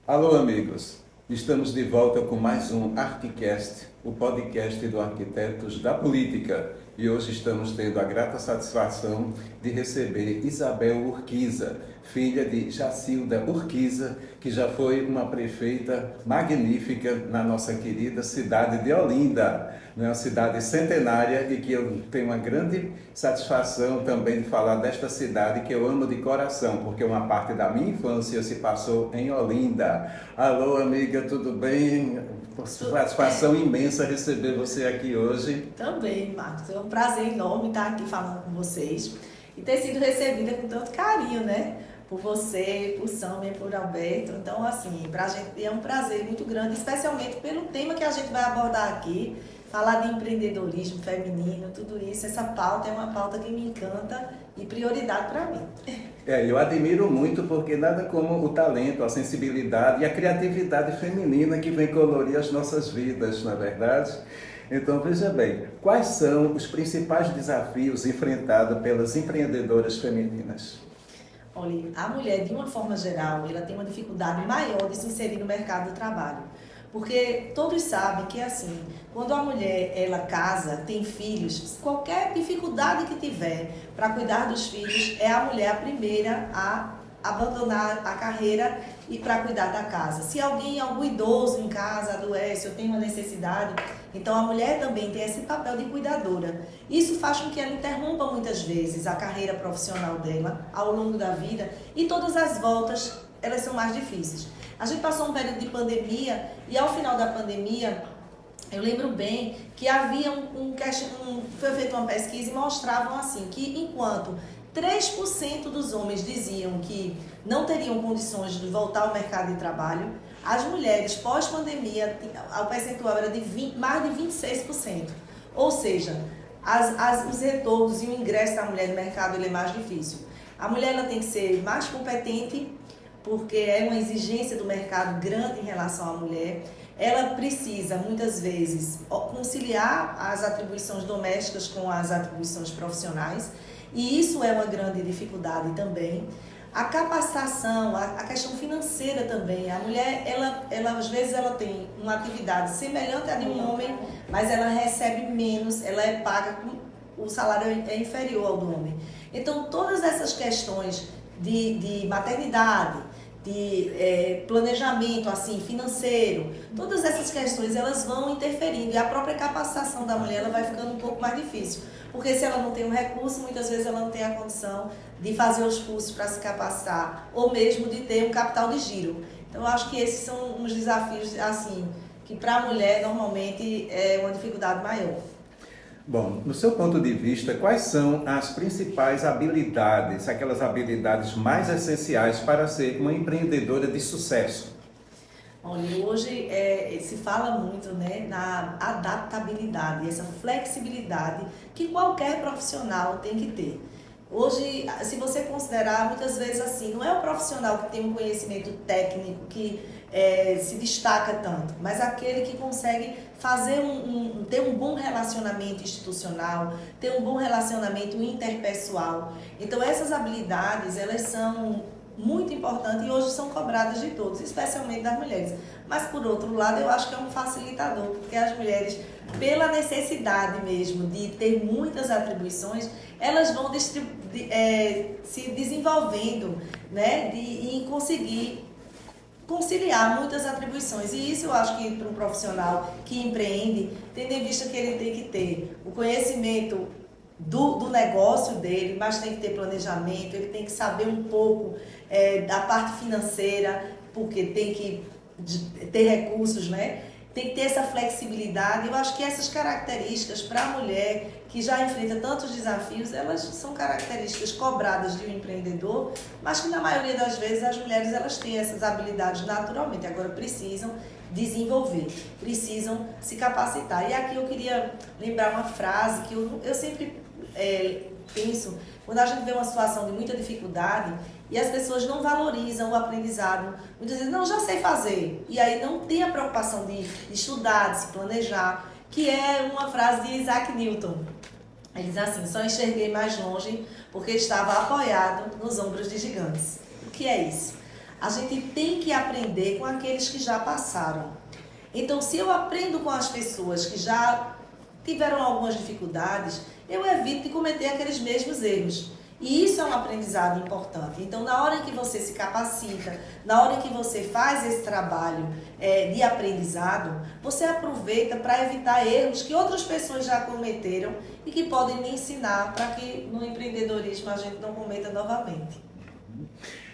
Alô, amigos! Estamos de volta com mais um Arquicast, o podcast do Arquitetos da Política. E hoje estamos tendo a grata satisfação de receber Isabel Urquiza, filha de Jacilda Urquiza, que já foi uma prefeita magnífica na nossa querida cidade de Olinda, uma cidade centenária e que eu tenho uma grande satisfação também de falar desta cidade que eu amo de coração, porque uma parte da minha infância se passou em Olinda. Alô, amiga, tudo bem? Satisfação imensa receber você aqui hoje. Também, Marcos. É um prazer enorme estar aqui falando com vocês e ter sido recebida com tanto carinho, né? Por você, por Sâmia, por Alberto. Então, assim, pra gente é um prazer muito grande, especialmente pelo tema que a gente vai abordar aqui, falar de empreendedorismo feminino, tudo isso. Essa pauta é uma pauta que me encanta e prioridade para mim. Eu admiro muito porque nada como o talento, a sensibilidade e a criatividade feminina que vem colorir as nossas vidas, não é verdade? Então, veja bem, quais são os principais desafios enfrentados pelas empreendedoras femininas? Olha, a mulher, de uma forma geral, ela tem uma dificuldade maior de se inserir no mercado do trabalho. Porque todos sabem que, assim, quando a mulher, ela casa, tem filhos, qualquer dificuldade que tiver para cuidar dos filhos, é a mulher a primeira a abandonar a carreira e para cuidar da casa. Se algum idoso em casa adoece ou tem uma necessidade, então a mulher também tem esse papel de cuidadora. Isso faz com que ela interrompa muitas vezes a carreira profissional dela ao longo da vida e todas as voltas, elas são mais difíceis. A gente passou um período de pandemia e ao final da pandemia, eu lembro bem que havia foi feita uma pesquisa e mostravam assim, que enquanto 3% dos homens diziam que não teriam condições de voltar ao mercado de trabalho, as mulheres pós-pandemia, o percentual era de mais de 26%. Ou seja, os retornos e o ingresso da mulher no mercado ele é mais difícil. A mulher ela tem que ser mais competente, porque é uma exigência do mercado grande em relação à mulher. Ela precisa, muitas vezes, conciliar as atribuições domésticas com as atribuições profissionais, e isso é uma grande dificuldade também. A capacitação, a questão financeira também. A mulher, ela às vezes, ela tem uma atividade semelhante à de um homem, mas ela recebe menos, ela é paga, o salário é inferior ao do homem. Então, todas essas questões de maternidade, de planejamento assim, financeiro, todas essas questões elas vão interferindo e a própria capacitação da mulher ela vai ficando um pouco mais difícil, porque se ela não tem um recurso, muitas vezes ela não tem a condição de fazer os cursos para se capacitar ou mesmo de ter um capital de giro. Então eu acho que esses são uns desafios assim, que para a mulher normalmente é uma dificuldade maior. Bom, no seu ponto de vista, quais são as principais habilidades, aquelas habilidades mais essenciais para ser uma empreendedora de sucesso? Olha, hoje se fala muito, né, na adaptabilidade, essa flexibilidade que qualquer profissional tem que ter. Hoje, se você considerar, muitas vezes assim, não é o profissional que tem um conhecimento técnico que se destaca tanto, mas aquele que consegue fazer ter um bom relacionamento institucional, ter um bom relacionamento interpessoal. Então essas habilidades, elas são muito importantes e hoje são cobradas de todos, especialmente das mulheres. Mas por outro lado, eu acho que é um facilitador, porque as mulheres, pela necessidade mesmo de ter muitas atribuições, elas vão se desenvolvendo, né, em conseguir conciliar muitas atribuições. E isso eu acho que para um profissional que empreende, tendo em vista que ele tem que ter o conhecimento do negócio dele, mas tem que ter planejamento, ele tem que saber um pouco da parte financeira, porque tem que ter recursos, né? Tem que ter essa flexibilidade. Eu acho que essas características para a mulher que já enfrenta tantos desafios, elas são características cobradas de um empreendedor, mas que na maioria das vezes as mulheres elas têm essas habilidades naturalmente, agora precisam desenvolver, precisam se capacitar. E aqui eu queria lembrar uma frase que eu sempre penso, quando a gente vê uma situação de muita dificuldade e as pessoas não valorizam o aprendizado, muitas vezes, não, já sei fazer, e aí não tem a preocupação de estudar, de se planejar, que é uma frase de Isaac Newton. Ele diz assim: só enxerguei mais longe porque estava apoiado nos ombros de gigantes. O que é isso? A gente tem que aprender com aqueles que já passaram. Então, se eu aprendo com as pessoas que já tiveram algumas dificuldades, eu evito de cometer aqueles mesmos erros. E isso é um aprendizado importante. Então, na hora em que você se capacita, na hora em que você faz esse trabalho de aprendizado, você aproveita para evitar erros que outras pessoas já cometeram e que podem lhe ensinar para que no empreendedorismo a gente não cometa novamente.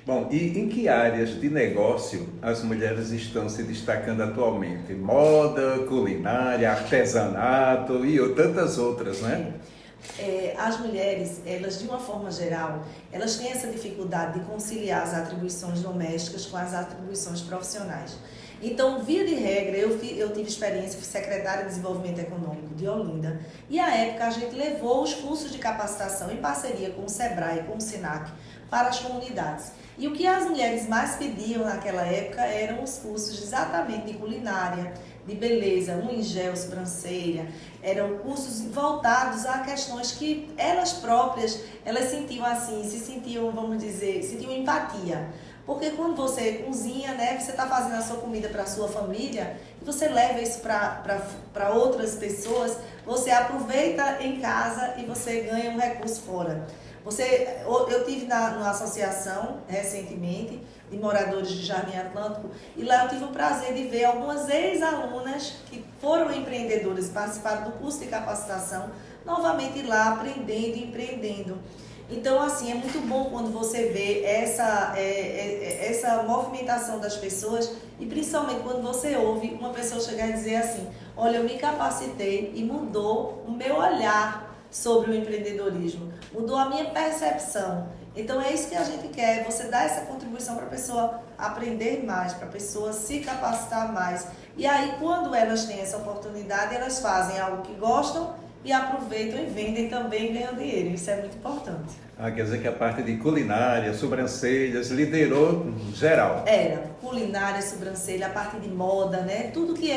Bom, e em que áreas de negócio as mulheres estão se destacando atualmente? Moda, culinária, artesanato e tantas outras, né? As mulheres, elas de uma forma geral, elas têm essa dificuldade de conciliar as atribuições domésticas com as atribuições profissionais. Então, via de regra, eu tive experiência, fui secretária de Desenvolvimento Econômico de Olinda, e à época a gente levou os cursos de capacitação em parceria com o SEBRAE e com o SINAC para as comunidades. E o que as mulheres mais pediam naquela época eram os cursos exatamente de culinária, de beleza, unha em gel, sobrancelha, eram cursos voltados a questões que elas próprias, elas sentiam assim, se sentiam, vamos dizer, sentiam empatia. Porque quando você cozinha, né, você está fazendo a sua comida para a sua família e você leva isso para outras pessoas, você aproveita em casa e você ganha um recurso fora. Eu tive numa associação recentemente de moradores de Jardim Atlântico e lá eu tive o prazer de ver algumas ex-alunas que foram empreendedoras, participaram do curso de capacitação, novamente lá aprendendo e empreendendo. Então, assim, é muito bom quando você vê essa movimentação das pessoas e principalmente quando você ouve uma pessoa chegar e dizer assim, olha, eu me capacitei e mudou o meu olhar sobre o empreendedorismo, mudou a minha percepção. Então é isso que a gente quer, você dar essa contribuição para a pessoa aprender mais, para a pessoa se capacitar mais. E aí quando elas têm essa oportunidade, elas fazem algo que gostam e aproveitam e vendem também e ganham dinheiro. Isso é muito importante. Quer dizer que a parte de culinária, sobrancelhas, liderou geral. Era culinária, sobrancelha, a parte de moda, né? Tudo que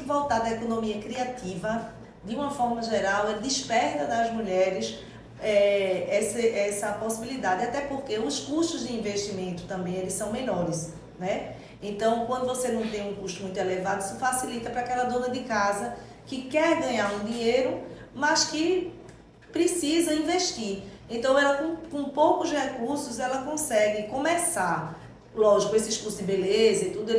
voltado à economia criativa, de uma forma geral, desperta das mulheres essa possibilidade, até porque os custos de investimento também eles são menores, né? Então, quando você não tem um custo muito elevado, isso facilita para aquela dona de casa que quer ganhar um dinheiro, mas que precisa investir. Então, ela com poucos recursos, ela consegue começar. Lógico, esses cursos de beleza e tudo,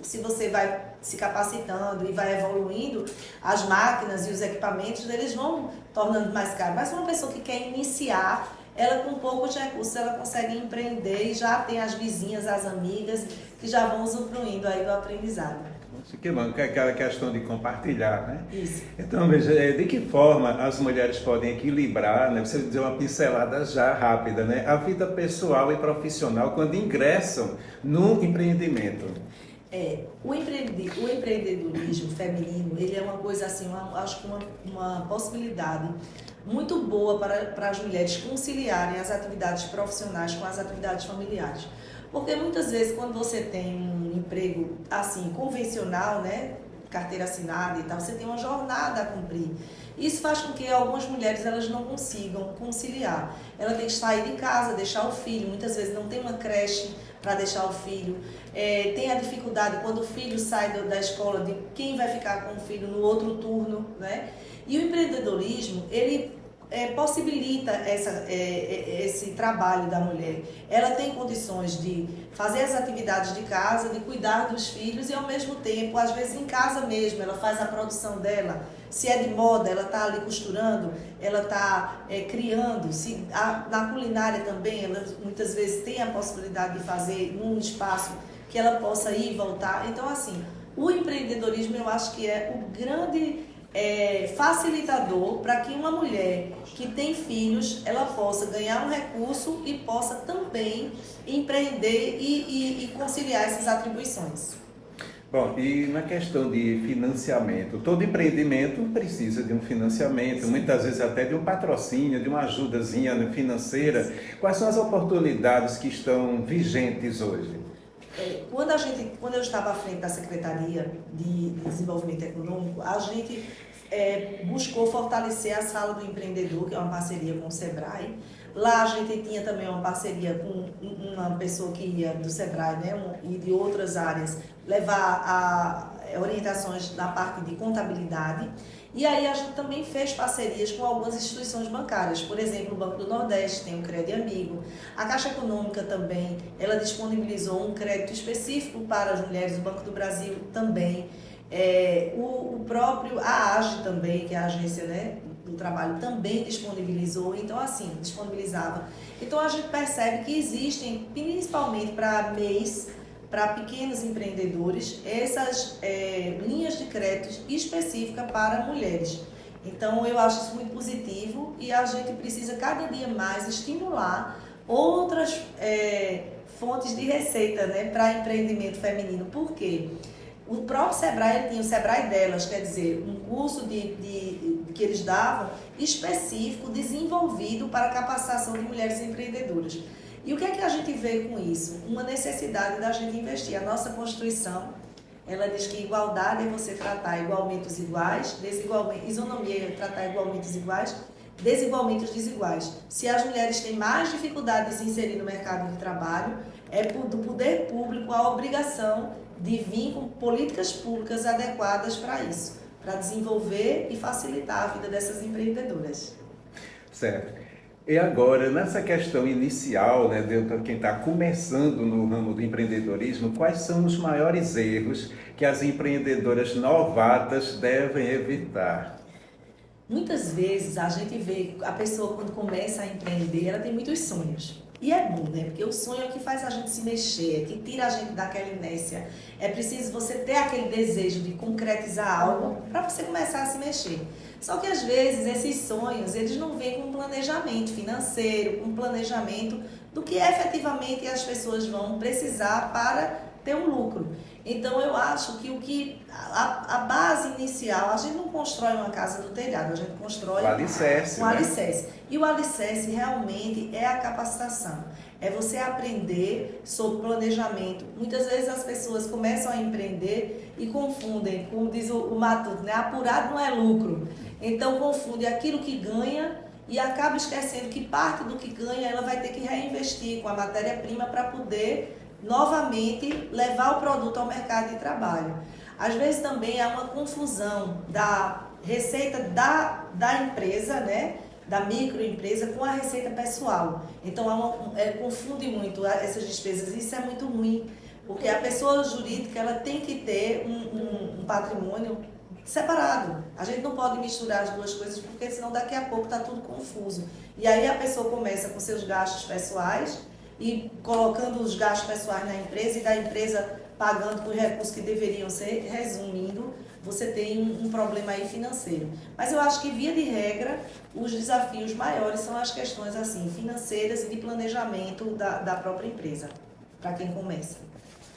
se você vai se capacitando e vai evoluindo, as máquinas e os equipamentos, eles vão tornando mais caros. Mas uma pessoa que quer iniciar, ela com poucos recursos, ela consegue empreender e já tem as vizinhas, as amigas, que já vão usufruindo aí do aprendizado. Que bom, que é aquela questão de compartilhar, né? Isso. Então, veja, de que forma as mulheres podem equilibrar, né? Você deu uma pincelada já rápida, né? A vida pessoal e profissional quando ingressam no empreendimento. O empreendedorismo feminino, ele é uma coisa assim, acho que uma possibilidade muito boa para as mulheres conciliarem as atividades profissionais com as atividades familiares. Porque muitas vezes quando você tem um emprego assim, convencional, né, carteira assinada e tal, você tem uma jornada a cumprir. Isso faz com que algumas mulheres elas não consigam conciliar. Ela tem que sair de casa, deixar o filho, muitas vezes não tem uma creche para deixar o filho. Tem a dificuldade quando o filho sai da escola de quem vai ficar com o filho no outro turno, né? E o empreendedorismo, ele possibilita esse trabalho da mulher. Ela tem condições de fazer as atividades de casa, de cuidar dos filhos e ao mesmo tempo, às vezes em casa mesmo, ela faz a produção dela. Se é de moda, ela está ali costurando, ela está criando. Na culinária também, ela muitas vezes tem a possibilidade de fazer num espaço que ela possa ir e voltar. Então, assim, o empreendedorismo eu acho que é o grande facilitador para que uma mulher que tem filhos, ela possa ganhar um recurso e possa também empreender e conciliar essas atribuições. Bom, e na questão de financiamento, todo empreendimento precisa de um financiamento, muitas vezes até de um patrocínio, de uma ajudazinha financeira. Quais são as oportunidades que estão vigentes hoje? Quando eu estava à frente da Secretaria de Desenvolvimento Econômico, a gente buscou fortalecer a Sala do Empreendedor, que é uma parceria com o SEBRAE, Lá a gente tinha também uma parceria com uma pessoa que ia do Sebrae, né, e de outras áreas, levar orientações na parte de contabilidade. E aí a gente também fez parcerias com algumas instituições bancárias, por exemplo, o Banco do Nordeste tem o Crédito Amigo, a Caixa Econômica também, ela disponibilizou um crédito específico para as mulheres, o Banco do Brasil também, a AGE também, que é a agência, né, do trabalho, também disponibilizou, então assim, disponibilizava. Então a gente percebe que existem, principalmente para MEIs, para pequenos empreendedores, essas linhas de créditos específicas para mulheres. Então, eu acho isso muito positivo e a gente precisa cada dia mais estimular outras fontes de receita, né, para empreendimento feminino. Por quê? O próprio Sebrae, ele tinha o Sebrae delas, quer dizer, um curso que eles davam específico, desenvolvido para a capacitação de mulheres empreendedoras. E o que é que a gente vê com isso? Uma necessidade da gente investir. A nossa Constituição, ela diz que igualdade é você tratar igualmente os iguais, isonomia é tratar igualmente os iguais, desigualmente os desiguais. Se as mulheres têm mais dificuldade de se inserir no mercado de trabalho, é do poder público a obrigação de vir com políticas públicas adequadas para isso, para desenvolver e facilitar a vida dessas empreendedoras. Certo. E agora, nessa questão inicial, né, de quem está começando no ramo do empreendedorismo, quais são os maiores erros que as empreendedoras novatas devem evitar? Muitas vezes a gente vê a pessoa quando começa a empreender, ela tem muitos sonhos. E é bom, né? Porque o sonho é o que faz a gente se mexer, é que tira a gente daquela inércia. É preciso você ter aquele desejo de concretizar algo para você começar a se mexer. Só que às vezes esses sonhos, eles não vêm com um planejamento financeiro, com um planejamento do que efetivamente as pessoas vão precisar para ter um lucro. Então eu acho que a base inicial, a gente não constrói uma casa do telhado, a gente constrói o alicerce, um alicerce. E o alicerce realmente é a capacitação. É você aprender sobre planejamento. Muitas vezes as pessoas começam a empreender e confundem, como diz o Matuto, né? Apurado não é lucro. Então confunde aquilo que ganha e acaba esquecendo que parte do que ganha ela vai ter que reinvestir com a matéria-prima para poder novamente levar o produto ao mercado de trabalho. Às vezes também há uma confusão da receita da empresa, né? Da microempresa com a receita pessoal. Então confunde muito essas despesas. Isso é muito ruim, porque a pessoa jurídica ela tem que ter um patrimônio separado. A gente não pode misturar as duas coisas, porque senão daqui a pouco está tudo confuso. E aí a pessoa começa com seus gastos pessoais e colocando os gastos pessoais na empresa e da empresa pagando por recursos que deveriam ser, resumindo, você tem um problema aí financeiro. Mas eu acho que, via de regra, os desafios maiores são as questões assim, financeiras e de planejamento da própria empresa, para quem começa.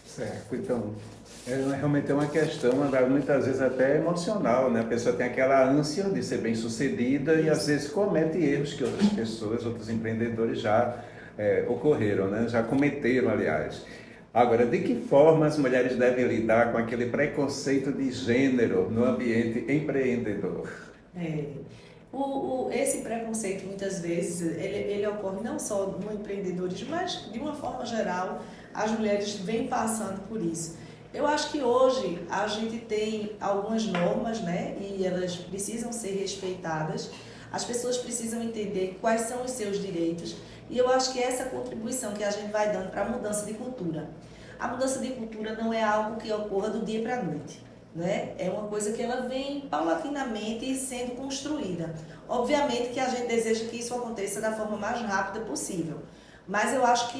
Certo, então, realmente é uma questão, muitas vezes até emocional, né? A pessoa tem aquela ânsia de ser bem-sucedida e às vezes comete erros que outras pessoas, outros empreendedores já ocorreram, né? Já cometeram, aliás. Agora, de que forma as mulheres devem lidar com aquele preconceito de gênero no ambiente empreendedor? Esse preconceito, muitas vezes, ele ocorre não só no empreendedorismo, mas, de uma forma geral, as mulheres vêm passando por isso. Eu acho que hoje a gente tem algumas normas, né, e elas precisam ser respeitadas. As pessoas precisam entender quais são os seus direitos. E eu acho que essa contribuição que a gente vai dando para a mudança de cultura. A mudança de cultura não é algo que ocorra do dia para a noite, né? É uma coisa que ela vem paulatinamente sendo construída. Obviamente que a gente deseja que isso aconteça da forma mais rápida possível. Mas eu acho que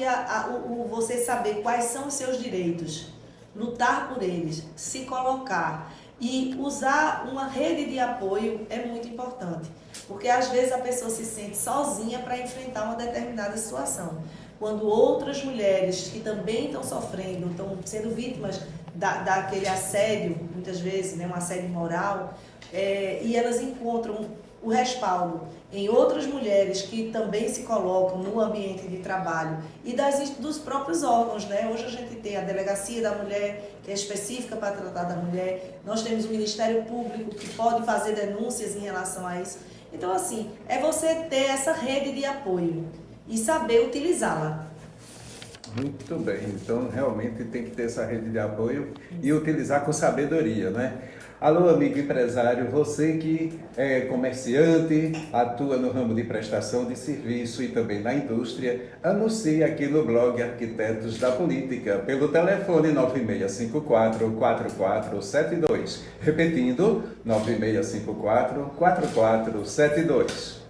você saber quais são os seus direitos, lutar por eles, se colocar e usar uma rede de apoio é muito importante. Porque às vezes a pessoa se sente sozinha para enfrentar uma determinada situação. Quando outras mulheres que também estão sofrendo, estão sendo vítimas daquele assédio, muitas vezes, né, um assédio moral, e elas encontram o respaldo em outras mulheres que também se colocam no ambiente de trabalho e dos próprios órgãos, né? Hoje a gente tem a Delegacia da Mulher, que é específica para tratar da mulher, nós temos o Ministério Público, que pode fazer denúncias em relação a isso. Então, assim, é você ter essa rede de apoio. e saber utilizá-la. Muito bem, então realmente tem que ter essa rede de apoio e utilizar com sabedoria, né? Alô, amigo empresário, você que é comerciante, atua no ramo de prestação de serviço e também na indústria, anuncie aqui no blog Arquitetos da Política, pelo telefone 9654-4472. Repetindo, 9654-4472.